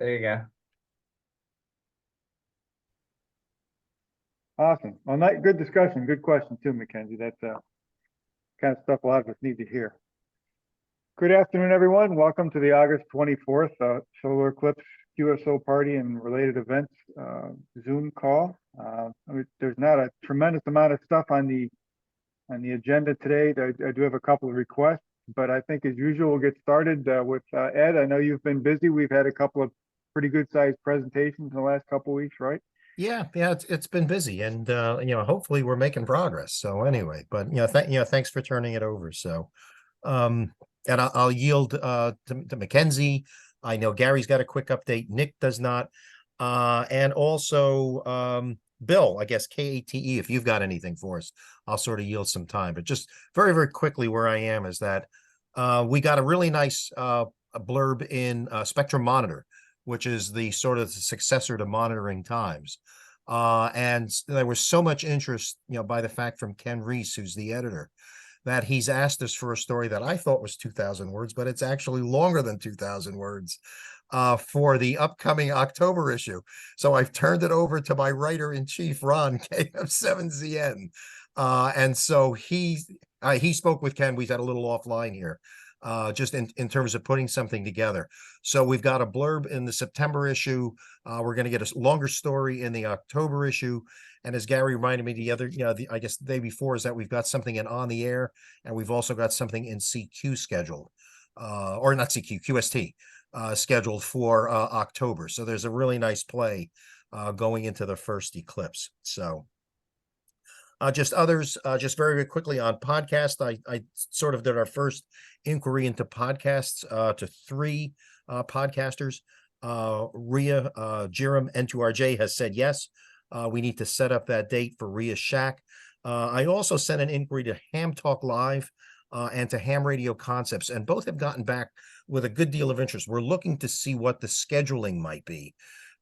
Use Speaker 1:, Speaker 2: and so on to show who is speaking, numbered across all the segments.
Speaker 1: There you go.
Speaker 2: Awesome. Well, good discussion. Good question too, Mackenzie. That's kind of stuff a lot of us need to hear. Good afternoon, everyone. Welcome to the August 24th Solar Eclipse QSO party and related events Zoom call. There's not a tremendous amount of stuff on the agenda today. I do have a couple of requests, but I think as usual, we'll get started with Ed. I know you've been busy. We've had a couple of pretty good sized presentations in the last couple of weeks, right?
Speaker 3: Yeah, it's been busy, and hopefully we're making progress. So anyway, but thanks for turning it over. So, and I'll yield to Mackenzie. I know Gary's got a quick update. Nick does not, and also Bill, I guess KATE. If you've got anything for us, I'll sort of yield some time. But just very, very quickly, where I am is that we got a really nice blurb in Spectrum Monitor, which is the sort of successor to Monitoring Times. And there was so much interest, by the fact from Ken Reese, who's the editor, that he's asked us for a story that I thought was 2,000 words, but it's actually longer than 2,000 words for the upcoming October issue. So I've turned it over to my writer-in-chief, Ron, KF7ZN. And so he spoke with Ken. We had a little offline here. Just in terms of putting something together. So we've got a blurb in the September issue. We're going to get a longer story in the October issue. And as Gary reminded me the other, I guess the day before, is that we've got something in On the Air, and we've also got something in CQ scheduled, or not CQ, QST scheduled for October. So there's a really nice play going into the first eclipse. So just others, just very, very quickly on podcast. I sort of did our first inquiry into podcasts to 3 podcasters. Rhea, Jiram, N2RJ has said yes. We need to set up that date for Rhea Shack. I also sent an inquiry to Ham Talk Live and to Ham Radio Concepts, and both have gotten back with a good deal of interest. We're looking to see what the scheduling might be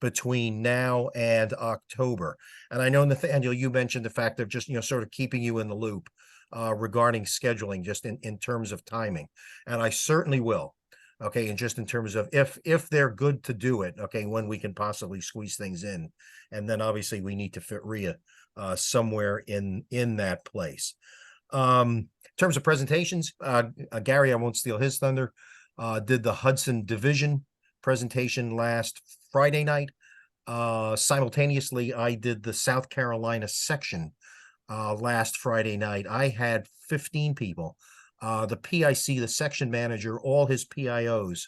Speaker 3: between now and October. And I know, Nathaniel, you mentioned the fact of just, sort of keeping you in the loop regarding scheduling, just in terms of timing. And I certainly will. Okay. And just in terms of if they're good to do it, okay, when we can possibly squeeze things in. And then obviously we need to fit Rhea somewhere in that place. In terms of presentations, Gary, I won't steal his thunder, did the Hudson Division presentation last Friday night. Simultaneously, I did the South Carolina section last Friday night. I had 15 people. The PIC, the section manager, all his PIOs,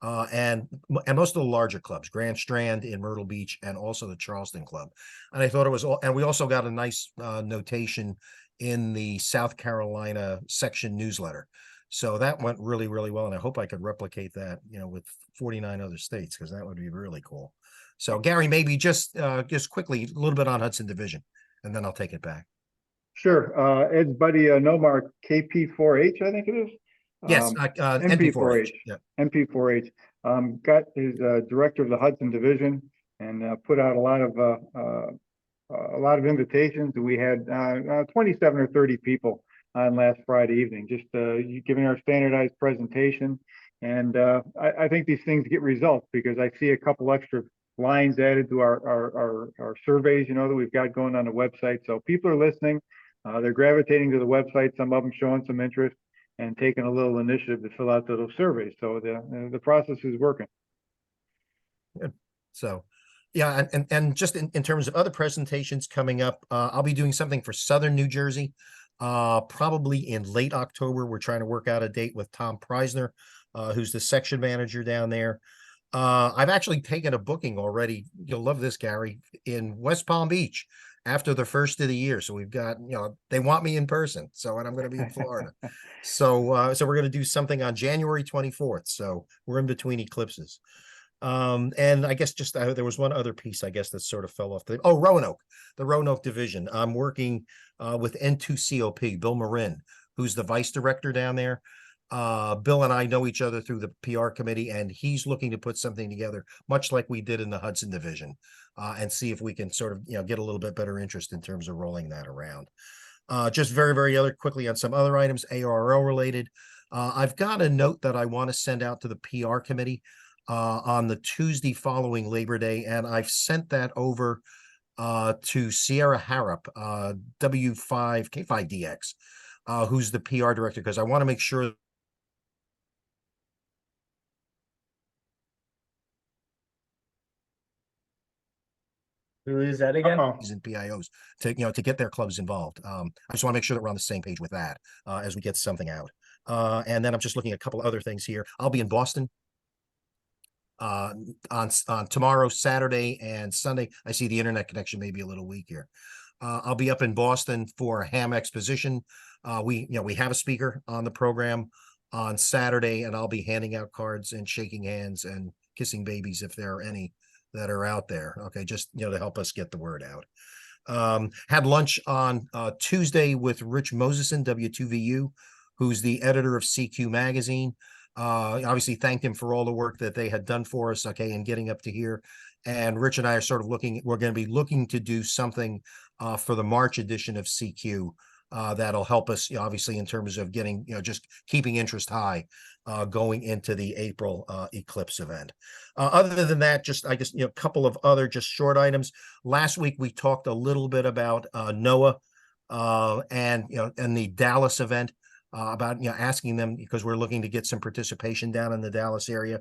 Speaker 3: and most of the larger clubs, Grand Strand in Myrtle Beach, and also the Charleston Club. And I thought it was all, and we also got a nice notation in the South Carolina section newsletter. So that went really, really well. And I hope I could replicate that, with 49 other states, because that would be really cool. So Gary, maybe just quickly, a little bit on Hudson Division, and then I'll take it back.
Speaker 2: Sure. Ed's buddy Nomar, KP4H, I think it is.
Speaker 3: Yes, NP4H.
Speaker 2: Yeah. NP4H got his director of the Hudson Division and put out a lot of invitations. We had 27 or 30 people on last Friday evening, just giving our standardized presentation. And I think these things get results because I see a couple extra lines added to our surveys, that we've got going on the website. So people are listening. They're gravitating to the website. Some of them showing some interest and taking a little initiative to fill out those surveys. So the process is working.
Speaker 3: Good. So, yeah, and just in terms of other presentations coming up, I'll be doing something for Southern New Jersey, probably in late October. We're trying to work out a date with Tom Preisner, who's the section manager down there. I've actually taken a booking already. You'll love this, Gary, in West Palm Beach after the first of the year. So we've got, they want me in person. So, and I'm going to be in Florida. So we're going to do something on January 24th. So we're in between eclipses. And I guess just there was one other piece, I guess, that sort of fell off the Roanoke, the Roanoke division. I'm working with N2COP, Bill Marin, who's the vice director down there. Bill and I know each other through the PR committee, and he's looking to put something together, much like we did in the Hudson division, and see if we can sort of, get a little bit better interest in terms of rolling that around. Just very, very quickly on some other items, ARL related. I've got a note that I want to send out to the PR committee. on the Tuesday following Labor Day, and I've sent that over to Sierra Harrop, W5 K5DX, who's the PR director, because I want to make sure
Speaker 1: Who is that again?
Speaker 2: Uh-oh.
Speaker 3: and PIOs to get their clubs involved. I just want to make sure that we're on the same page with that as we get something out. And then I'm just looking at a couple other things here. I'll be in Boston on tomorrow, Saturday, and Sunday. I see the internet connection may be a little weak here. I'll be up in Boston for a ham exposition. We have a speaker on the program on Saturday, and I'll be handing out cards and shaking hands and kissing babies if there are any that are out there. Okay, just to help us get the word out. Had lunch on Tuesday with Rich Moseson, W2VU, who's the editor of CQ magazine. Obviously thanked him for all the work that they had done for us, okay, and getting up to here. And Rich and I are sort of we're going to be looking to do something for the March edition of CQ that'll help us, obviously, in terms of getting, just keeping interest high going into the April Eclipse event. Other than that, I guess, a couple of other just short items. Last week, we talked a little bit about NOAA and the Dallas event. About asking them, because we're looking to get some participation down in the Dallas area.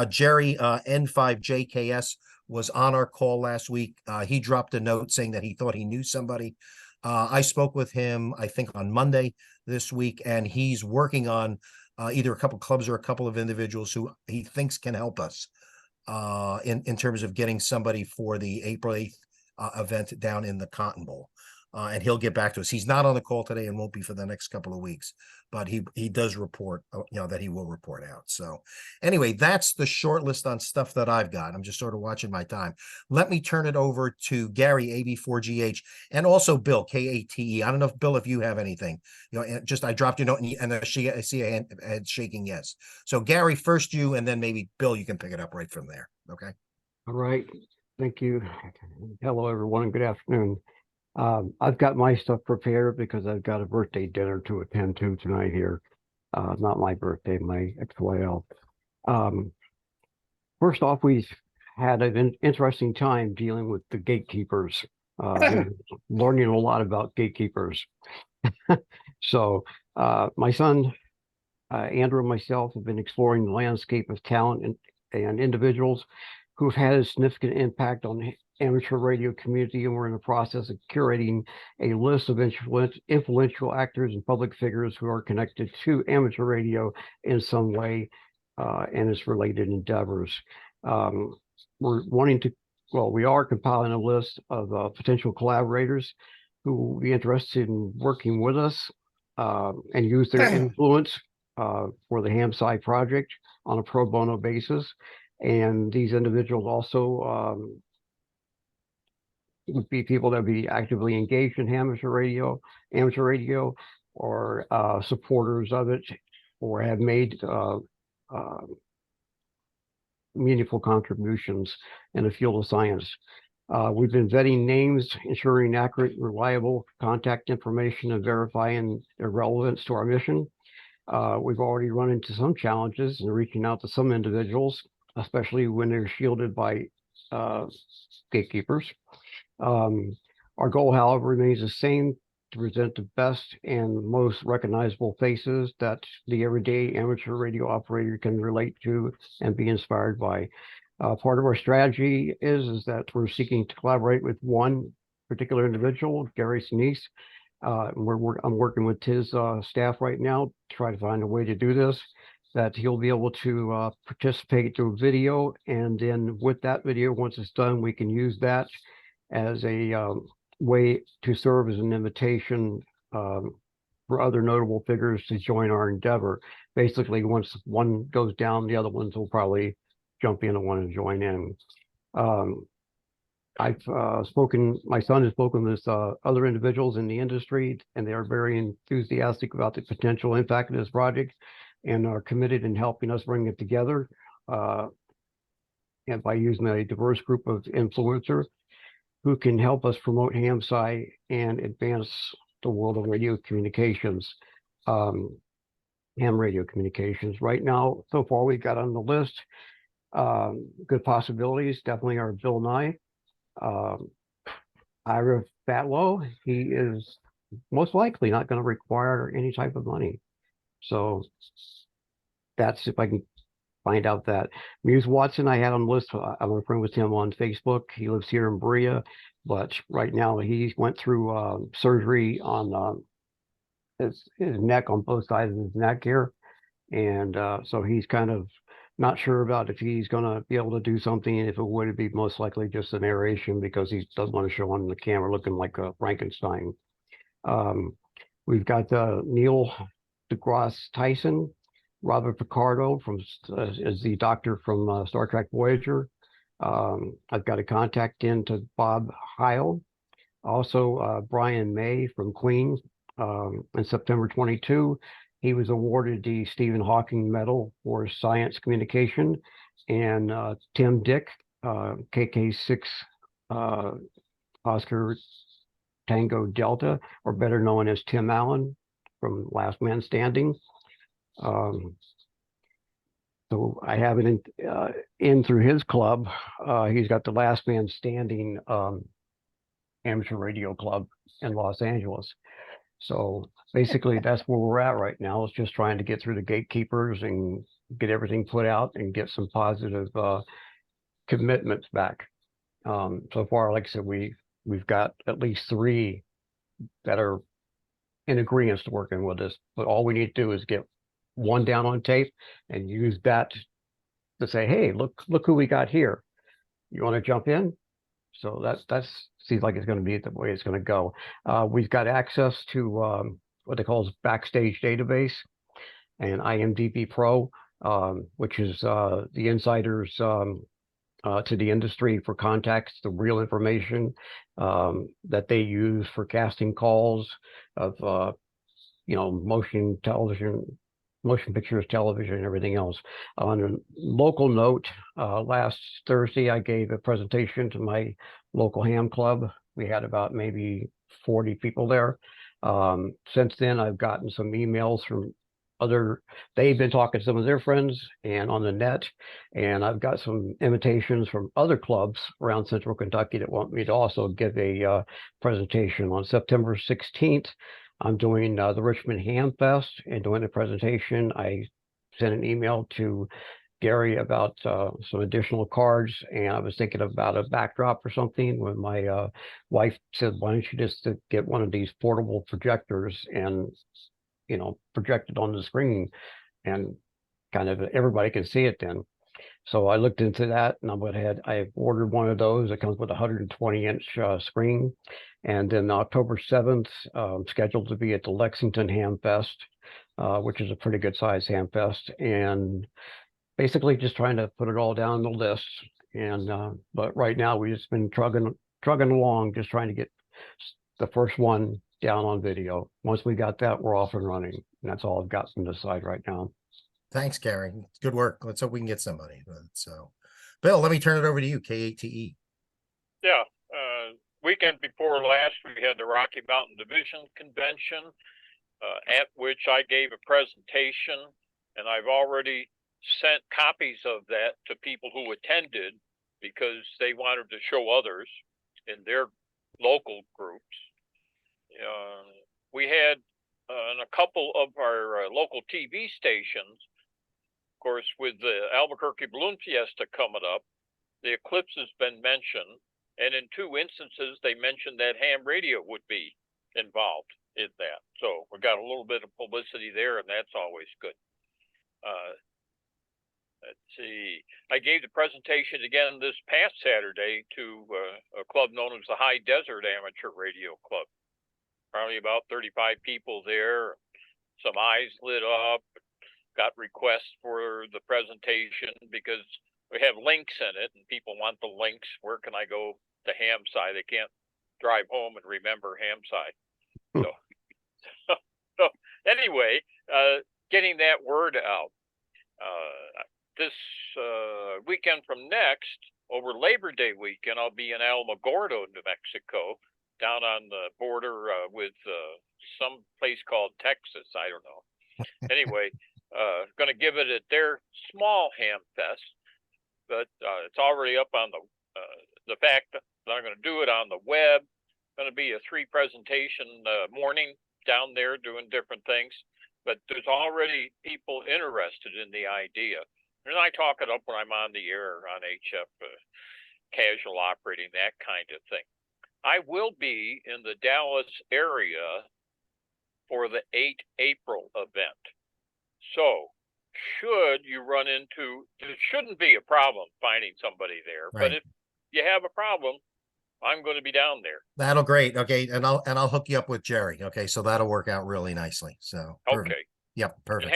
Speaker 3: Jerry N5JKS was on our call last week. He dropped a note saying that he thought he knew somebody. I spoke with him, I think, on Monday this week, and he's working on either a couple clubs or a couple of individuals who he thinks can help us in terms of getting somebody for the April 8th event down in the Cotton Bowl. And he'll get back to us. He's not on the call today and won't be for the next couple of weeks, but he does report, that he will report out. So anyway, that's the short list on stuff that I've got. I'm just sort of watching my time. Let me turn it over to Gary, AB4GH, and also Bill, KATE. I don't know if Bill, if you have anything, I dropped your note and I see a head shaking yes. So Gary, first you, and then maybe Bill, you can pick it up right from there. Okay.
Speaker 4: All right. Thank you. Hello, everyone, and good afternoon. I've got my stuff prepared because I've got a birthday dinner to attend to tonight here. Not my birthday, my XYL. First off, we've had an interesting time dealing with the gatekeepers, learning a lot about gatekeepers. So my son, Andrew, and myself have been exploring the landscape of talent and individuals who've had a significant impact on the amateur radio community, and we're in the process of curating a list of influential actors and public figures who are connected to amateur radio in some way and its related endeavors. We are compiling a list of potential collaborators who will be interested in working with us and use their influence for the HamSci project on a pro bono basis. And these individuals also would be people that would be actively engaged in amateur radio, or supporters of it, or have made meaningful contributions in the field of science. We've been vetting names, ensuring accurate, reliable contact information, and verifying their relevance to our mission. We've already run into some challenges in reaching out to some individuals, especially when they're shielded by gatekeepers. Our goal, however, remains the same: to present the best and most recognizable faces that the everyday amateur radio operator can relate to and be inspired by. Part of our strategy is that we're seeking to collaborate with one particular individual, Gary Sinise. I'm working with his staff right now to try to find a way to do this, that he'll be able to participate through video, and then with that video, once it's done, we can use that as a way to serve as an invitation for other notable figures to join our endeavor. Basically, once one goes down, the other ones will probably jump in and want to join in. My son has spoken with other individuals in the industry, and they are very enthusiastic about the potential impact of this project and are committed in helping us bring it together. And by using a diverse group of influencers who can help us promote HamSci and advance the world of radio communications, ham radio communications. Right now, so far, we've got on the list Good possibilities definitely are Bill Nye. Ira Fatlow, he is most likely not going to require any type of money. So that's if I can find out that. Muse Watson, I had on the list. I'm a friend with him on Facebook. He lives here in Berea, but right now he went through surgery on his neck, on both sides of his neck here. And so he's kind of not sure about if he's going to be able to do something. If it would be most likely just a narration, because he doesn't want to show on the camera looking like a Frankenstein. We've got Neil deGrasse Tyson, Robert Picardo is the doctor from Star Trek Voyager. I've got a contact into Bob Heil. Also, Brian May from Queen. In September 22, he was awarded the Stephen Hawking Medal for Science Communication. And Tim Dick, KK6 Oscar Tango Delta, or better known as Tim Allen from Last Man Standing. So I have it in through his club. He's got the Last Man Standing amateur radio club in Los Angeles. So basically that's where we're at right now. It's just trying to get through the gatekeepers and get everything put out and get some positive commitments back. So far, like I said, we've got at least 3 that are in agreement to working with us, but all we need to do is get one down on tape and use that to say, hey, look who we got here. You want to jump in? So that's seems like it's going to be the way it's going to go. We've got access to what they call Backstage Database and IMDb Pro, which is the insiders to the industry for contacts, the real information that they use for casting calls of motion television, motion pictures, television, and everything else. On a local note, last Thursday, I gave a presentation to my local ham club. We had about maybe 40 people there. Since then, I've gotten some emails from they've been talking to some of their friends and on the net, and I've got some invitations from other clubs around Central Kentucky that want me to also give a presentation on September 16th. I'm doing the Richmond Ham Fest and doing a presentation. I sent an email to Gary about some additional cards, and I was thinking about a backdrop or something when my wife said, why don't you just get one of these portable projectors and project it on the screen and kind of everybody can see it then. So I looked into that, and I went ahead. I ordered one of those. It comes with a 120-inch screen. And then October 7th, scheduled to be at the Lexington Ham Fest, which is a pretty good size ham fest. And basically just trying to put it all down the list. And but right now we've just been trugging along, just trying to get the first one down on video. Once we got that, we're off and running. And that's all I've got from this side right now.
Speaker 3: Thanks, Gary. Good work. Let's hope we can get somebody. So, Bill, let me turn it over to you, KATE.
Speaker 5: Yeah. Weekend before last, we had the Rocky Mountain Division Convention, at which I gave a presentation, and I've already sent copies of that to people who attended because they wanted to show others in their local groups. We had a couple of our local TV stations, of course, with the Albuquerque Balloon Fiesta coming up, the Eclipse has been mentioned, and in 2 instances, they mentioned that ham radio would be involved in that. So we got a little bit of publicity there, and that's always good. Let's see. I gave the presentation again this past Saturday to a club known as the High Desert Amateur Radio Club. Probably about 35 people there. Some eyes lit up. Got requests for the presentation because we have links in it, and people want the links. Where can I go to Hamside? They can't drive home and remember Hamside. So anyway, getting that word out. This weekend from next, over Labor Day weekend, I'll be in Alamogordo, New Mexico, down on the border with some place called Texas. I don't know. Anyway, going to give it at their small ham fest. but it's already up on the fact that I'm going to do it on the web. Going to be a 3 presentation morning down there doing different things, but there's already people interested in the idea. And I talk it up when I'm on the air on HF, casual operating, that kind of thing. I will be in the Dallas area for the 8 April event. So should you run into, it shouldn't be a problem finding somebody there, but
Speaker 3: Right.
Speaker 5: if you have a problem, I'm going to be down there.
Speaker 3: That'll great. Okay. And I'll hook you up with Jerry. Okay. So that'll work out really nicely. So perfect.
Speaker 5: Okay.
Speaker 3: Yep.
Speaker 5: And
Speaker 3: Perfect.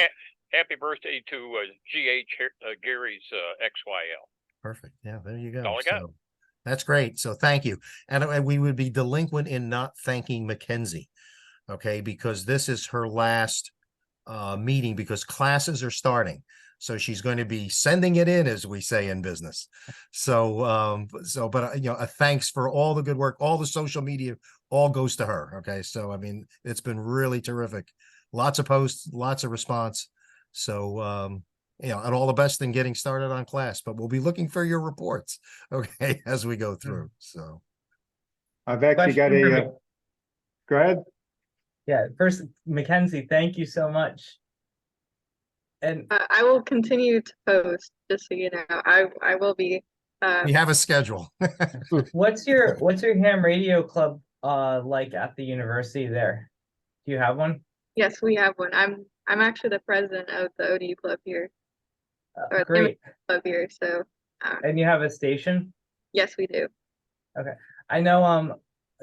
Speaker 5: happy birthday to GH Gary's XYL.
Speaker 3: Perfect. Yeah. There you go.
Speaker 5: All I got.
Speaker 3: So that's great. So thank you. And we would be delinquent in not thanking Mackenzie. Okay. Because this is her last meeting because classes are starting. So she's going to be sending it in, as we say in business. So, but you know, a thanks for all the good work, all the social media, all goes to her. Okay. So, I mean, it's been really terrific. Lots of posts, lots of response. So, you know, and all the best in getting started on class, but we'll be looking for your reports. Okay. As we go through. So
Speaker 2: I've actually got
Speaker 1: Question for
Speaker 2: a, go ahead.
Speaker 1: Yeah, first, Mackenzie, thank you so much. And
Speaker 6: I will continue to post, just so you know. I will be.
Speaker 3: we have a schedule.
Speaker 1: what's your ham radio club like at the university there? Do you have one?
Speaker 6: Yes, we have one. I'm actually the president of the ODU club here, or the
Speaker 1: Great.
Speaker 6: club here. So
Speaker 1: And you have a station?
Speaker 6: yes, we do.
Speaker 1: I know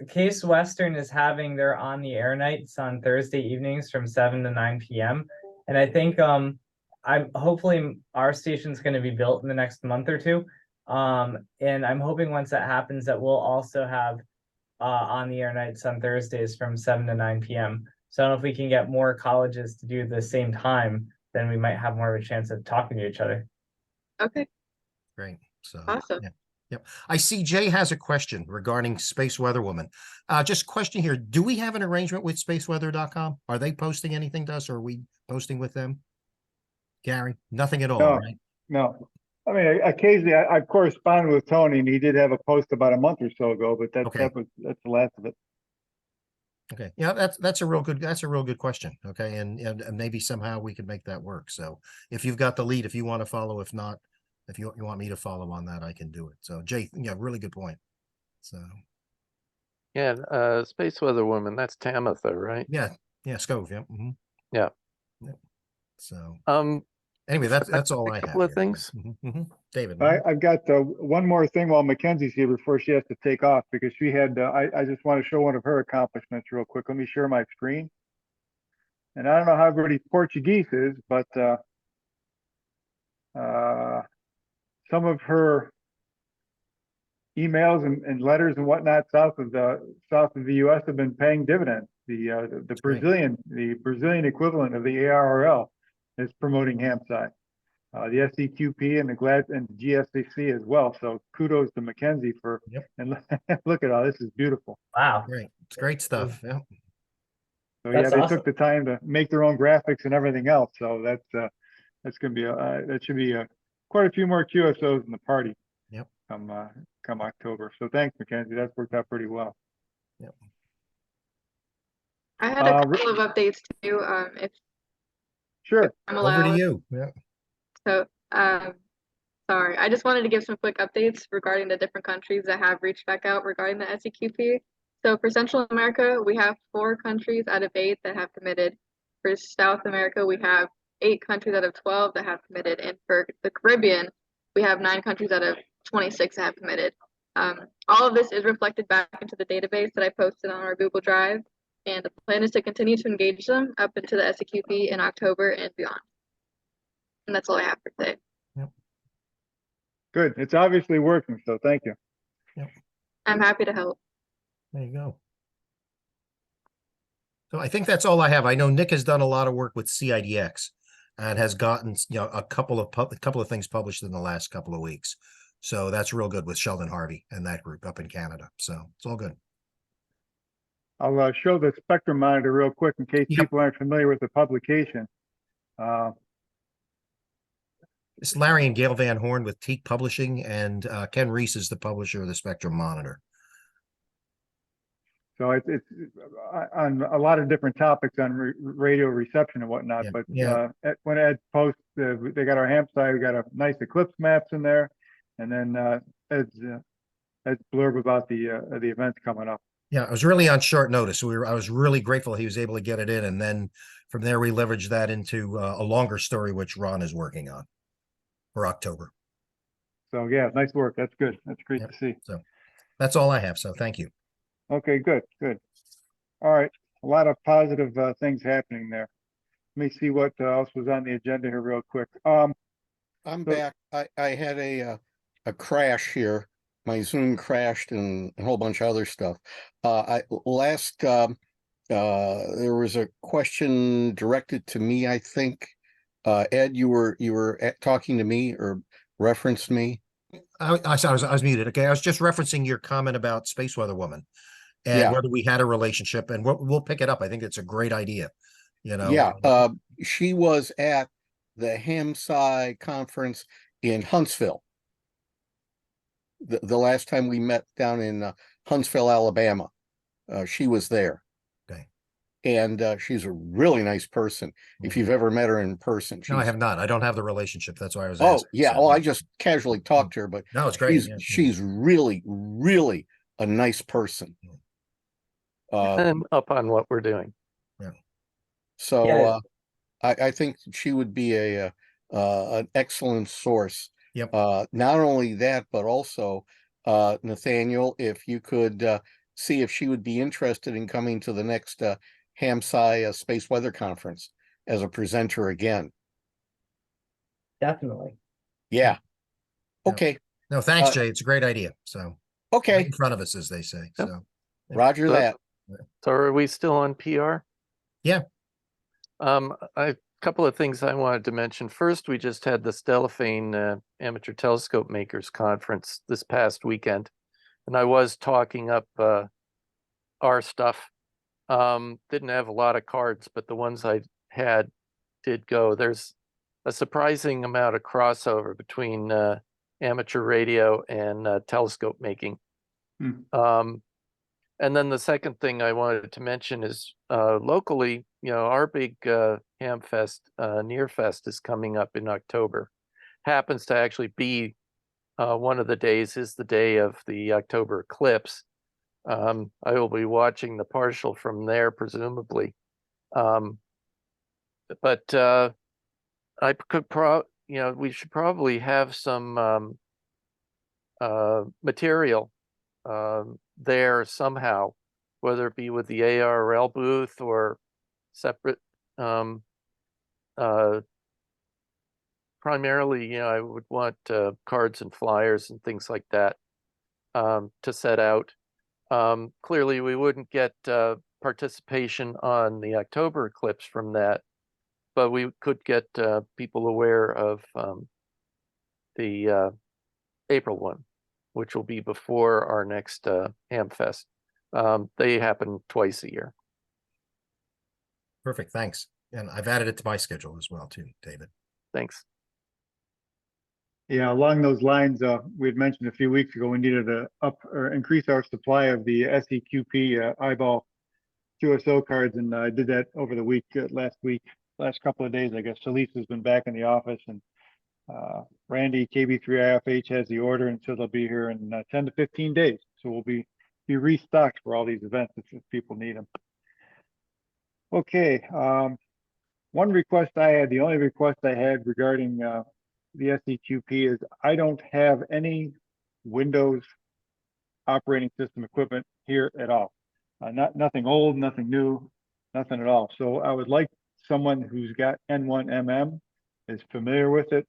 Speaker 1: Case Western is having their on the air nights on Thursday evenings from 7 to 9 p.m. And I think I'm hopefully our station's going to be built in the next month or two. And I'm hoping once that happens that we'll also have on the air nights on Thursdays from 7 to 9 p.m. So I don't know if we can get more colleges to do the same time, then we might have more of a chance of talking to each other.
Speaker 6: Okay,
Speaker 3: Great. So
Speaker 6: awesome.
Speaker 3: yeah. Yep. I see Jay has a question regarding Space Weather Woman. Just question here. Do we have an arrangement with spaceweather.com? Are they posting anything to us or are we posting with them? Gary, nothing at all,
Speaker 2: No.
Speaker 3: right?
Speaker 2: No. I mean, occasionally I've corresponded with Tony and he did have a post about a month or so ago, but
Speaker 3: Okay.
Speaker 2: that's the last of it.
Speaker 3: Okay. Yeah, that's a real good question. Okay. And maybe somehow we could make that work. So if you've got the lead, if you want to follow, if not, if you want me to follow on that, I can do it. So Jay, yeah, really good point. So
Speaker 7: Yeah, Space Weather Woman, that's Tamitha, right?
Speaker 3: yeah, Scove. Yeah.
Speaker 7: Yeah.
Speaker 3: So
Speaker 7: Um,
Speaker 3: anyway, that's all I have.
Speaker 7: couple of
Speaker 3: here.
Speaker 7: things.
Speaker 3: David.
Speaker 2: I've got one more thing while Mackenzie's here before she has to take off because she had, I just want to show one of her accomplishments real quick. Let me share my screen. And I don't know how everybody's Portuguese is, but some of her emails and letters and whatnot south of the U.S. have been paying dividends. The Brazilian equivalent of the ARRL is promoting HAMSI. The SEQP and the GSAC as well. So kudos to Mackenzie for, and look at all this is beautiful.
Speaker 1: Wow.
Speaker 3: Great. It's great stuff. Yeah.
Speaker 2: So
Speaker 1: That's
Speaker 2: yeah, they
Speaker 1: awesome.
Speaker 2: took the time to make their own graphics and everything else. So that's going to be that should be quite a few more QSOs in the party.
Speaker 3: Yep.
Speaker 2: Come October. So thanks, Mackenzie. That's worked out pretty well.
Speaker 3: Yep.
Speaker 6: I had a couple of updates too. If
Speaker 2: Sure.
Speaker 6: I'm
Speaker 3: Over
Speaker 6: allowed.
Speaker 3: to you. Yeah.
Speaker 6: So sorry, I just wanted to give some quick updates regarding the different countries that have reached back out regarding the SEQP. So for Central America, we have 4 countries out of 8 that have committed. For South America, we have 8 countries out of 12 that have committed. And for the Caribbean, we have 9 countries out of 26 that have committed. All of this is reflected back into the database that I posted on our Google Drive. And the plan is to continue to engage them up into the SEQP in October and beyond. And that's all I have for today.
Speaker 2: Good. It's obviously working. So thank you.
Speaker 3: Yep.
Speaker 6: I'm happy to help.
Speaker 3: There you go. So I think that's all I have. I know Nick has done a lot of work with CIDX and has gotten, a couple of things published in the last couple of weeks. So that's real good with Sheldon Harvey and that group up in Canada. So it's all good.
Speaker 2: I'll show the spectrum monitor real quick in case people aren't familiar with the publication.
Speaker 3: It's Larry and Gail Van Horn with Teak Publishing, and Ken Reese is the publisher of the Spectrum Monitor.
Speaker 2: So it's on a lot of different topics on radio reception and whatnot,
Speaker 3: Yeah,
Speaker 2: but
Speaker 3: yeah.
Speaker 2: when Ed posts, they got our ham site, we got a nice Eclipse maps in there, and then Ed's blurb about the events coming up.
Speaker 3: Yeah, it was really on short notice. I was really grateful he was able to get it in, and then from there we leveraged that into a longer story, which Ron is working on for October.
Speaker 2: So yeah, nice work. That's good. That's great
Speaker 3: Yep.
Speaker 2: to see.
Speaker 3: So that's all I have. So thank you.
Speaker 2: Okay, good. All right, a lot of positive things happening there. Let me see what else was on the agenda here real quick.
Speaker 8: I'm
Speaker 2: So-
Speaker 8: back. I had a crash here. My Zoom crashed and a whole bunch of other stuff. There was a question directed to me, I think. Ed, you were talking to me or referenced me.
Speaker 3: I was muted. Okay, I was just referencing your comment about Space Weather Woman and
Speaker 8: Yeah.
Speaker 3: whether we had a relationship, and we'll pick it up. I think it's a great idea. You know.
Speaker 8: Yeah, she was at the HamSci conference in Huntsville. The last time we met down in Huntsville, Alabama, she was there.
Speaker 3: Okay.
Speaker 8: And she's a really nice person. If you've ever met her in person,
Speaker 3: No, I
Speaker 8: she's,
Speaker 3: have not. I don't have the relationship. That's why I was
Speaker 8: oh
Speaker 3: asking.
Speaker 8: yeah.
Speaker 3: So,
Speaker 8: Well, I just casually talked to her, but
Speaker 3: no, it's great.
Speaker 8: she's really, really a nice person.
Speaker 7: And up on what we're doing.
Speaker 8: So
Speaker 1: Yeah.
Speaker 8: I think she would be an excellent source.
Speaker 3: Yep.
Speaker 8: Not only that, but also Nathaniel, if you could see if she would be interested in coming to the next HamSci Space Weather Conference as a presenter again.
Speaker 1: Definitely.
Speaker 8: Yeah.
Speaker 3: Yeah.
Speaker 8: Okay.
Speaker 3: No, thanks,
Speaker 8: Uh,
Speaker 3: Jay. It's a great idea. So right
Speaker 8: Okay.
Speaker 3: in front of us, as they say.
Speaker 7: Yep.
Speaker 3: So
Speaker 8: Roger
Speaker 7: So-
Speaker 8: that.
Speaker 7: So are we still on PR?
Speaker 3: Yeah.
Speaker 7: A couple of things I wanted to mention. First, we just had the Stellafane Amateur Telescope Makers Conference this past weekend, and I was talking up our stuff. Didn't have a lot of cards, but the ones I had did go. There's a surprising amount of crossover between amateur radio and telescope making. And then the second thing I wanted to mention is locally, our big Hamfest, Nearfest is coming up in October. Happens to actually be one of the days is the day of the October eclipse. I will be watching the partial from there, presumably. But I could we should probably have some material there somehow, whether it be with the ARL booth or separate. Primarily, I would want cards and flyers and things like that to set out. Clearly, we wouldn't get participation on the October eclipse from that, but we could get people aware of the April one, which will be before our next Hamfest. They happen twice a year.
Speaker 3: Perfect. Thanks. And I've added it to my schedule as well, too, David.
Speaker 7: Thanks.
Speaker 2: Yeah, along those lines, we had mentioned a few weeks ago, we needed to up or increase our supply of the SEQP eyeball QSO cards, and I did that over the week, last couple of days, I guess. Shalisa has been back in the office, and Randy, KB3IFH has the order, and so they'll be here in 10 to 15 days. So we'll be restocked for all these events if people need them. Okay, one request I had, the only request I had regarding the SEQP is I don't have any Windows operating system equipment here at all. Nothing old, nothing new, nothing at all. So I would like someone who's got N1MM, is familiar with it,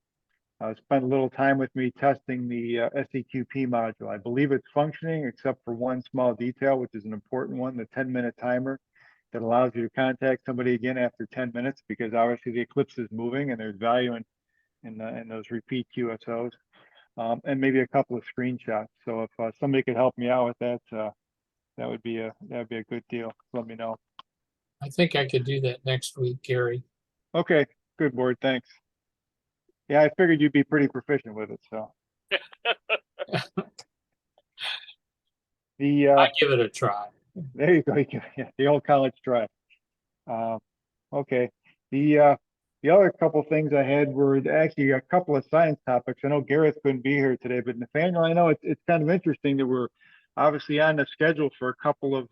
Speaker 2: spent a little time with me testing the SEQP module. I believe it's functioning except for one small detail, which is an important one, the 10-minute timer that allows you to contact somebody again after 10 minutes, because obviously the eclipse is moving and there's value in those repeat QSOs, and maybe a couple of screenshots. So if somebody could help me out with that, that would be a good deal. Let me know.
Speaker 9: I think I could do that next week, Gary.
Speaker 2: Okay, good, board. Thanks. Yeah, I figured you'd be pretty proficient with it, so. The,
Speaker 9: I give it a try.
Speaker 2: there you go, yeah, the old college try. Okay, the other couple things I had were actually a couple of science topics. I know Gareth couldn't be here today, but Nathaniel, I know it's kind of interesting that we're obviously on the schedule for a couple of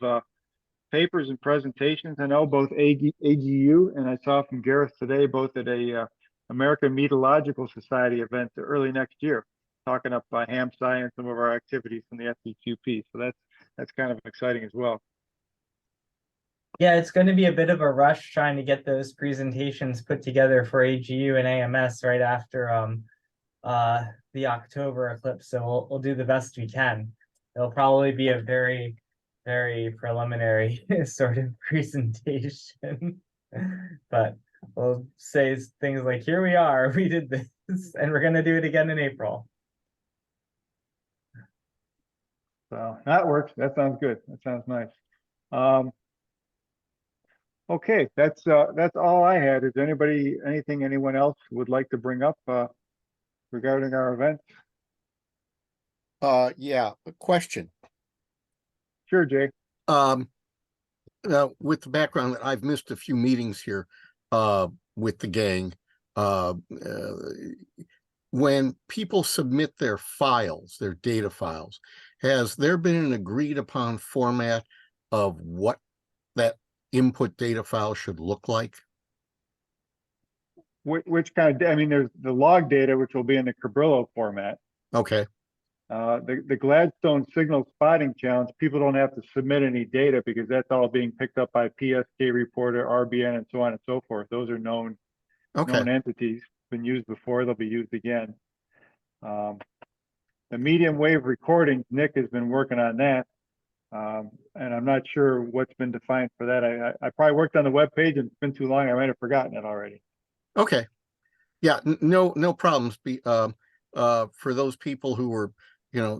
Speaker 2: papers and presentations. I know both AGU and I saw from Gareth today, both at a American Meteorological Society event early next year, talking up ham science, some of our activities from the SEQP. So that's kind of exciting as well.
Speaker 1: Yeah, it's going to be a bit of a rush trying to get those presentations put together for AGU and AMS right after the October eclipse. So we'll do the best we can. It'll probably be a very, very preliminary sort of presentation. But we'll say things like, here we are, we did this, and we're gonna do it again in April.
Speaker 2: So that works. That sounds good. That sounds nice. Okay, that's all I had. Is anything anyone else would like to bring up regarding our event?
Speaker 8: Yeah, a question.
Speaker 2: Sure, Jay.
Speaker 8: Now, with the background that I've missed a few meetings here with the gang, when people submit their files, their data files, has there been an agreed upon format of what that input data file should look like?
Speaker 2: Which kind of, I mean, there's the log data, which will be in the Cabrillo format.
Speaker 8: Okay.
Speaker 2: The Gladstone signal spotting challenge, people don't have to submit any data because that's all being picked up by PSK Reporter, RBN, and so on and so forth. Those are known entities, been used before, they'll be used again. The medium wave recordings, Nick has been working on that. And I'm not sure what's been defined for that. I probably worked on the web page and it's been too long. I might have forgotten it already.
Speaker 8: Okay. Yeah, no problems. For those people who were,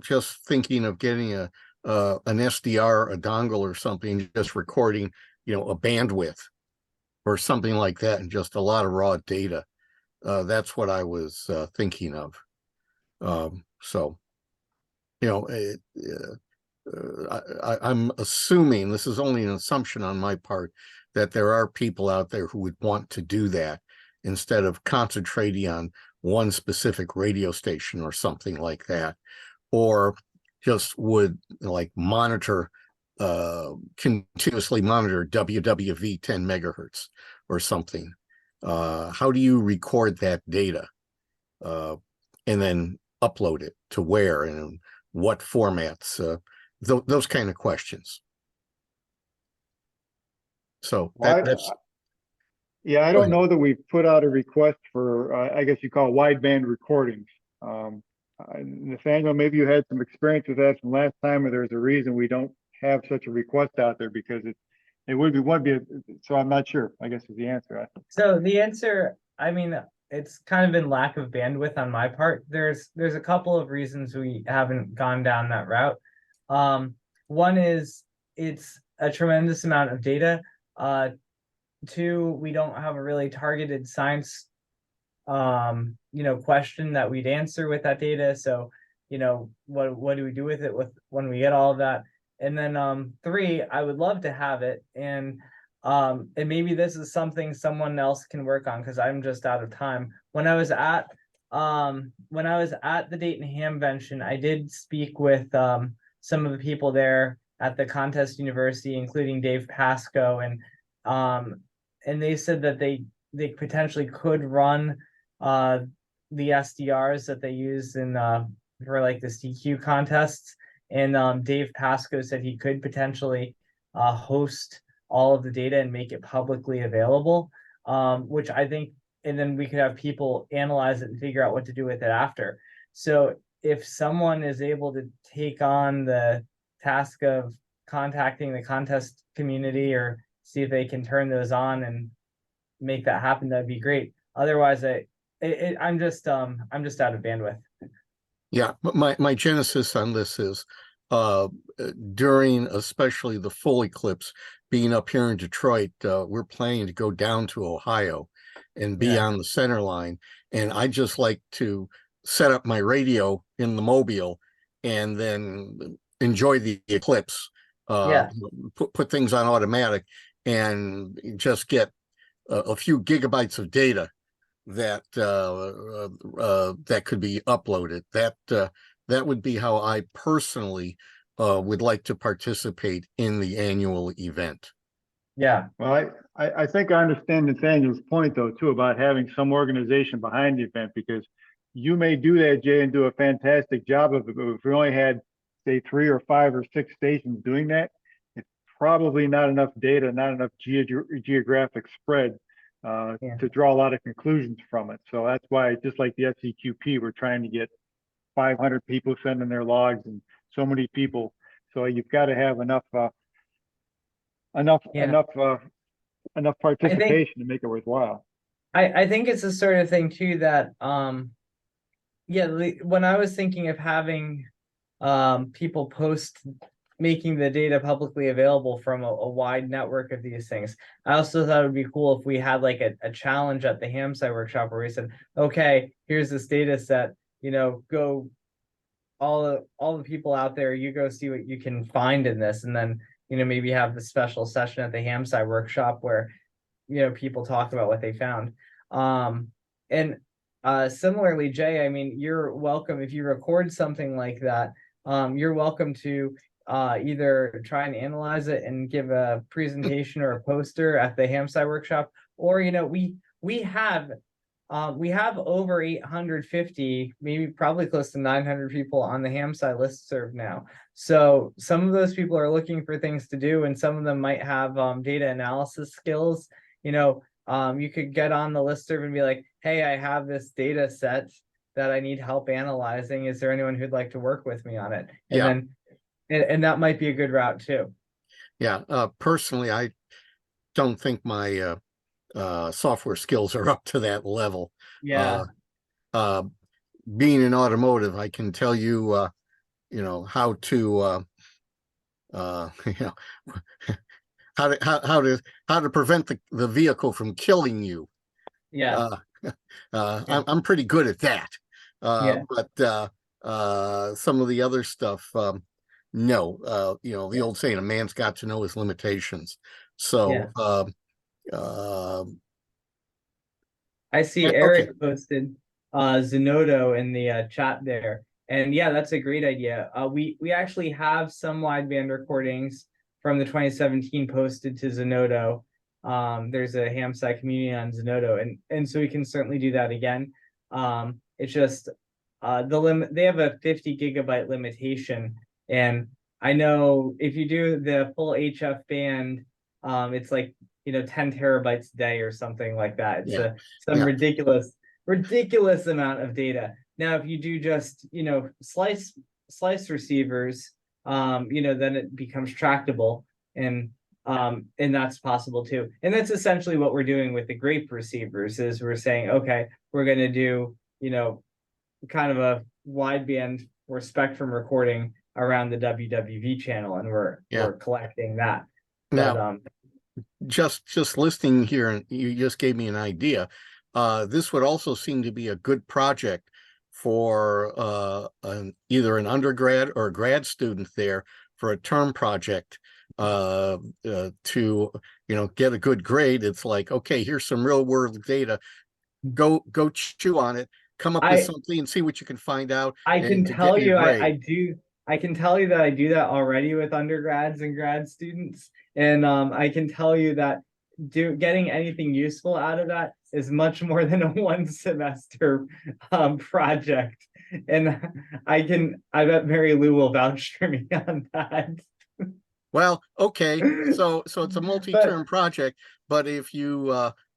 Speaker 8: just thinking of getting an SDR, a dongle or something, just recording, a bandwidth or something like that, and just a lot of raw data. That's what I was thinking of. So, I'm assuming, this is only an assumption on my part, that there are people out there who would want to do that instead of concentrating on one specific radio station or something like that, or just would continuously monitor WWV 10 megahertz or something. How do you record that data and then upload it to where and what formats? Those kind of questions. So that's.
Speaker 2: Yeah, I don't know that we've put out a request for, I guess you call wideband recordings. Nathaniel, maybe you had some experience with that from last time, or there's a reason we don't have such a request out there, because it would be, so I'm not sure, I guess is the answer.
Speaker 1: So the answer, I mean, it's kind of been lack of bandwidth on my part. There's a couple of reasons we haven't gone down that route. One is it's a tremendous amount of data. Two, we don't have a really targeted science question that we'd answer with that data. So, what do we do with it when we get all of that? And then three, I would love to have it, and maybe this is something someone else can work on because I'm just out of time. When I was at the Dayton Hamvention, I did speak with some of the people there at the contest university, including Dave Pasco, and they said that they potentially could run the SDRs that they use for like the CQ contests. And Dave Pasco said he could potentially host all of the data and make it publicly available, which I think, and then we could have people analyze it and figure out what to do with it after. So if someone is able to take on the task of contacting the contest community or see if they can turn those on and make that happen, that'd be great. Otherwise, I'm just out of bandwidth.
Speaker 8: Yeah, my genesis on this is during especially the full eclipse, being up here in Detroit, we're planning to go down to Ohio and be
Speaker 1: Yeah.
Speaker 8: on the center line. And I just like to set up my radio in the mobile and then enjoy the Eclipse.
Speaker 1: Yeah.
Speaker 8: Put things on automatic and just get a few gigabytes of data that that could be uploaded. That would be how I personally would like to participate in the annual event.
Speaker 1: Yeah.
Speaker 2: Well, I think I understand Nathaniel's point though, too, about having some organization behind the event, because you may do that, Jay, and do a fantastic job of it, but if we only had, say, 3 or 5 or 6 stations doing that, it's probably not enough data, not enough geographic spread
Speaker 1: Yeah.
Speaker 2: to draw a lot of conclusions from it. So that's why, just like the SEQP, we're trying to get 500 people sending their logs and so many people. So you've got to have enough
Speaker 1: Yeah. I think
Speaker 2: participation to make it worthwhile.
Speaker 1: I think it's the sort of thing too that yeah, when I was thinking of having people post making the data publicly available from a wide network of these things, I also thought it would be cool if we had like a challenge at the ham site workshop where we said, okay, here's this data set, go all the people out there, you go see what you can find in this, and then maybe have the special session at the ham site workshop where people talk about what they found. And similarly, Jay, I mean, you're welcome if you record something like that. You're welcome to either try and analyze it and give a presentation or a poster at the ham site workshop, or we have over 850, maybe probably close to 900 people on the ham site listserv now. So some of those people are looking for things to do, and some of them might have data analysis skills. You could get on the listserv and be like, hey, I have this data set that I need help analyzing. Is there anyone who'd like to work with me on it? And
Speaker 8: Yeah.
Speaker 1: then and that might be a good route too.
Speaker 8: Yeah. Personally, I don't think my software skills are up to that level.
Speaker 1: Yeah.
Speaker 8: Being in automotive, I can tell you, how to, how to prevent the vehicle from killing you.
Speaker 1: Yeah.
Speaker 8: I'm pretty good at that.
Speaker 1: Yeah.
Speaker 8: But some of the other stuff, no. The old saying, a man's got to know his limitations. So,
Speaker 1: I see
Speaker 8: okay.
Speaker 1: Eric posted Zenodo in the chat there. And yeah, that's a great idea. We actually have some wideband recordings from the 2017 posted to Zenodo. There's a ham site community on Zenodo, and so we can certainly do that again. It's just the limit, they have a 50 gigabyte limitation, and I know if you do the full HF band, it's like 10 terabytes a day or something like that. It's some ridiculous amount of data. Now, if you do just slice receivers, then it becomes tractable, and that's possible too. And that's essentially what we're doing with the grape receivers. Is we're saying, okay, we're going to do kind of a wideband or spectrum recording around the WWV channel, and we're collecting that.
Speaker 8: Now, just listening here, and you just gave me an idea. This would also seem to be a good project for either an undergrad or a grad student there for a term project to get a good grade. It's like, okay, here's some real world data. Go chew on it. Come up with something and see what you can find out.
Speaker 1: I can tell you, I can tell you that I do that already with undergrads and grad students, and I can tell you that getting anything useful out of that is much more than a 1 semester project, and I bet Mary Lou will vouch for me on that.
Speaker 8: Well, okay, so it's a multi-term project, but if you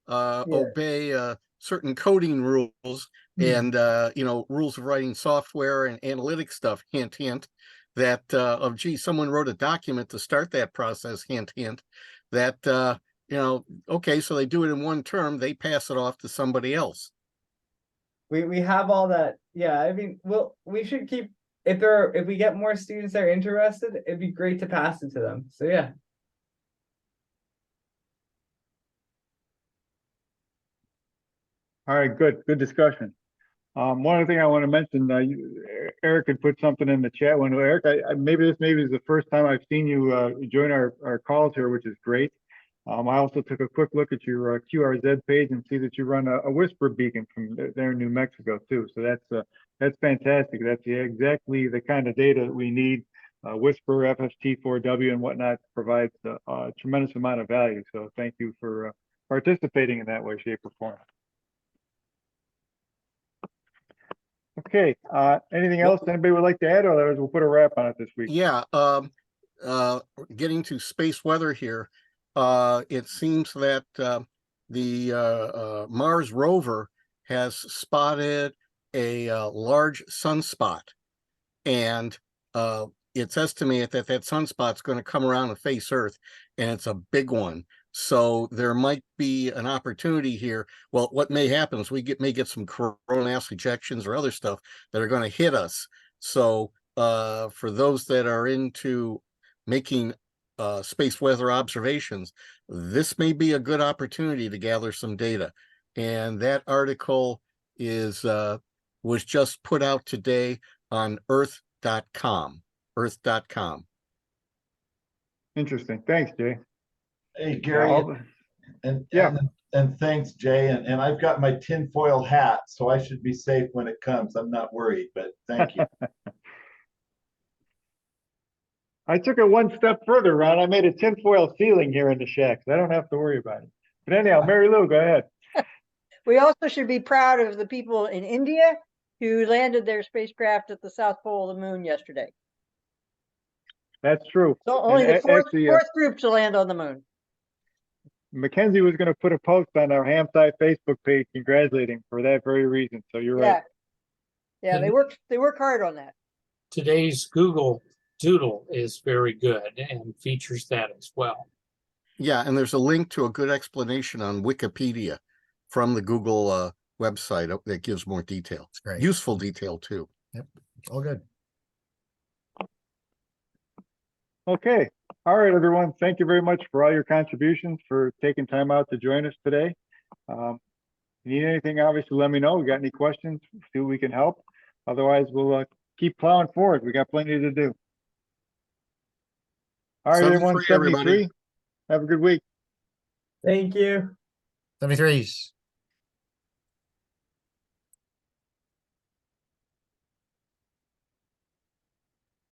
Speaker 8: obey certain coding rules and rules of writing software and analytic stuff, hint hint, that someone wrote a document to start that process, hint hint, that okay, so they do it in 1 term, they pass it off to somebody else.
Speaker 1: We have all that. Yeah, I mean, we should keep, if we get more students that are interested, it'd be great to pass it to them. So yeah.
Speaker 2: All right, good discussion. One other thing I want to mention, Eric had put something in the chat window. Eric, maybe this is the first time I've seen you join our calls here, which is great. I also took a quick look at your QRZ page and see that you run a whisper beacon from there in New Mexico too. So that's fantastic. That's exactly the kind of data that we need. Whisper, FFT4W, and whatnot provides a tremendous amount of value. So thank you for participating in that way, shape, or form. Okay, anything else anybody would like to add, or otherwise we'll put a wrap on it this week?
Speaker 8: Yeah, getting to space weather here, it seems that the Mars rover has spotted a large sunspot, and it's estimated that that sunspot's going to come around and face Earth, and it's a big one. So there might be an opportunity here. Well, what may happen is we may get some coronal mass ejections or other stuff that are going to hit us. So for those that are into making space weather observations, this may be a good opportunity to gather some data. And that article was just put out today on earth.com.
Speaker 2: Interesting. Thanks, Jay.
Speaker 9: Hey, Gary,
Speaker 2: Yeah.
Speaker 9: and thanks, Jay. And I've got my tinfoil hat, so I should be safe when it comes. I'm not worried, but thank you.
Speaker 2: I took it one step further, Ron. I made a tinfoil ceiling here in the shack, so I don't have to worry about it. But anyhow, Mary Lou, go ahead.
Speaker 10: We also should be proud of the people in India who landed their spacecraft at the South Pole of the Moon yesterday.
Speaker 2: That's true.
Speaker 10: So only
Speaker 2: And
Speaker 10: the fourth
Speaker 2: actually,
Speaker 10: group to land on the moon.
Speaker 2: Mackenzie was going to put a post on our Hamside Facebook page congratulating for that very reason. So you're right.
Speaker 10: Yeah, they work hard on that.
Speaker 11: Today's Google Doodle is very good and features that as well.
Speaker 8: Yeah, and there's a link to a good explanation on Wikipedia from the Google website that gives more detail.
Speaker 3: Great.
Speaker 8: Useful detail too.
Speaker 3: Yep, all good.
Speaker 2: Okay. All right, everyone. Thank you very much for all your contributions, for taking time out to join us today. If you need anything, obviously, let me know. We got any questions, see what we can help. Otherwise, we'll keep plowing forward. We got plenty to do. All right, everyone.
Speaker 8: 73, everybody.
Speaker 2: 73. Have a good week.
Speaker 1: Thank you.
Speaker 3: 73s.